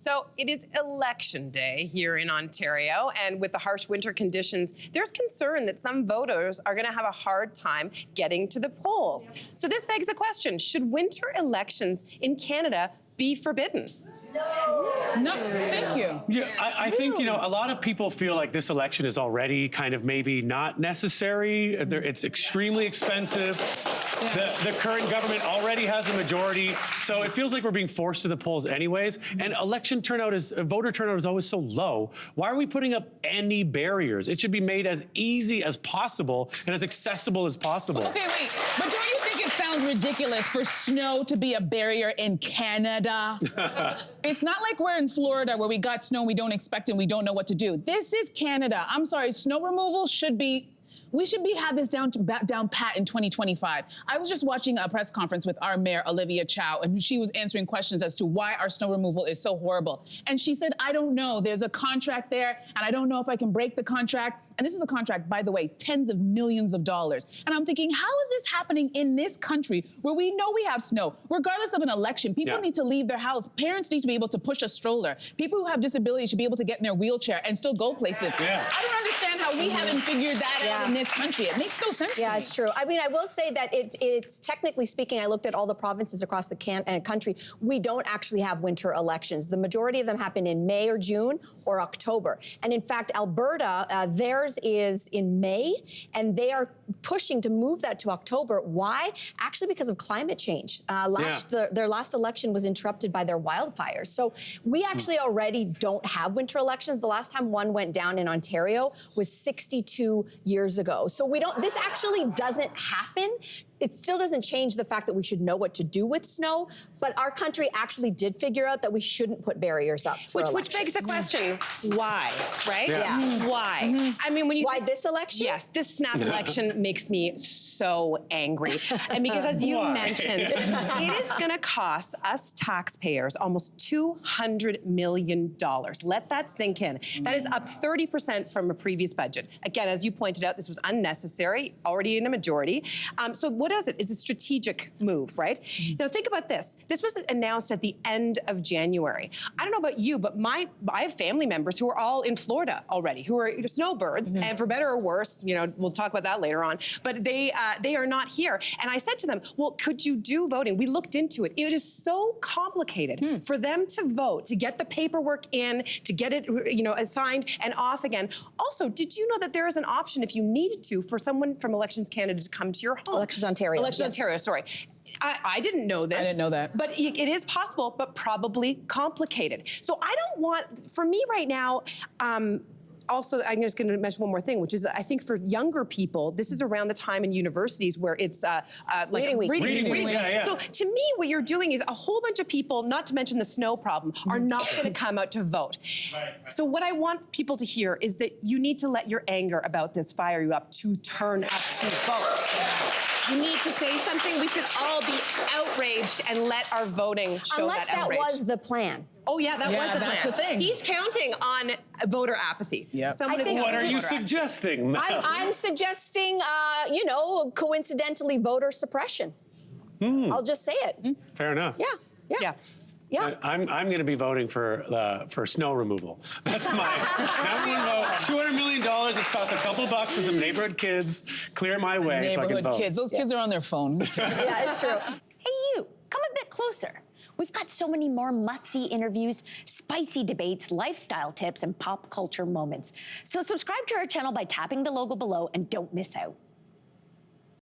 So it is election day here in Ontario, and with the harsh winter conditions, there's concern that some voters are going to have a hard time getting to the polls. So this begs the question, should winter elections in Canada be forbidden? No, thank you. Yeah, I think, a lot of people feel like this election is already kind of maybe not necessary. It's extremely expensive. Yeah. The current government already has a majority, so it feels like we're being forced to the polls anyways. And voter turnout is always so low. Why are we putting up any barriers? It should be made as easy as possible and as accessible as possible. Okay, wait, but don't you think it sounds ridiculous for snow to be a barrier in Canada? It's not like we're in Florida where we got snow and we don't expect it and we don't know what to do. This is Canada. I'm sorry, snow removal we should have this down pat in 2025. I was just watching a press conference with our mayor, Olivia Chow, and she was answering questions as to why our snow removal is so horrible. And she said, I don't know, there's a contract there, and I don't know if I can break the contract. And this is a contract, by the way, tens of millions of dollars. And I'm thinking, how is this happening in this country where we know we have snow? Regardless of an election, people need to leave their house. Parents need to be able to push a stroller. People who have disabilities should be able to get in their wheelchair and still go places. Yeah. I don't understand how we haven't figured that out in this country. It makes no sense to me. Yeah, it's true. I mean, I will say that it's technically speaking, I looked at all the provinces across the country, we don't actually have winter elections. The majority of them happen in May or June or October. And in fact, Alberta, theirs is in May, and they are pushing to move that to October. Why? Actually, because of climate change. Their last election was interrupted by their wildfires. So we actually already don't have winter elections. The last time one went down in Ontario was 62 years ago. So this actually doesn't happen. It still doesn't change the fact that we should know what to do with snow, but our country actually did figure out that we shouldn't put barriers up for elections. Which begs the question, why, right? Yeah. Why? I mean, why this election? Yes, this snap election makes me so angry. And because as you mentioned, it is gonna cost us taxpayers almost $200 million. Let that sink in. That is up 30% from a previous budget. Again, as you pointed out, this was unnecessary, already in a majority. So what is it? It's a strategic move, right? Now think about this. This was announced at the end of January. I don't know about you, but I have family members who are all in Florida already, who are snowbirds, and for better or worse, we'll talk about that later on, but they are not here. And I said to them, well, could you do voting? We looked into it. It is so complicated for them to vote, to get the paperwork in, to get it, assigned and off again. Also, did you know that there is an option if you needed to for someone from Elections Canada to come to your home? Elections Ontario. Elections Ontario, sorry. I didn't know this. I didn't know that. But it is possible, but probably complicated. So I don't want, for me right now, also, I'm just going to mention one more thing, which is I think for younger people, this is around the time in universities where it's like reading week. Yeah. So to me, what you're doing is a whole bunch of people, not to mention the snow problem, are not going to come out to vote. Right. So what I want people to hear is that you need to let your anger about this fire you up to turn up to vote. You need to say something. We should all be outraged and let our voting show Unless that outrage. was the plan. Oh yeah, that was the plan. That's the thing. He's counting on voter apathy. Yep. What are you suggesting? I'm suggesting, coincidentally, voter suppression. I'll just say it. Fair enough. Yeah. I'm going to be voting for snow removal. That's my number one vote. $200 million. It's cost a couple bucks to some neighborhood kids. Clear my way so I can vote. Kids. Those kids are on their phone. Yeah, it's true. Hey, you, come a bit closer. We've got so many more must-see interviews, spicy debates, lifestyle tips, and pop culture moments. So subscribe to our channel by tapping the logo below and don't miss out.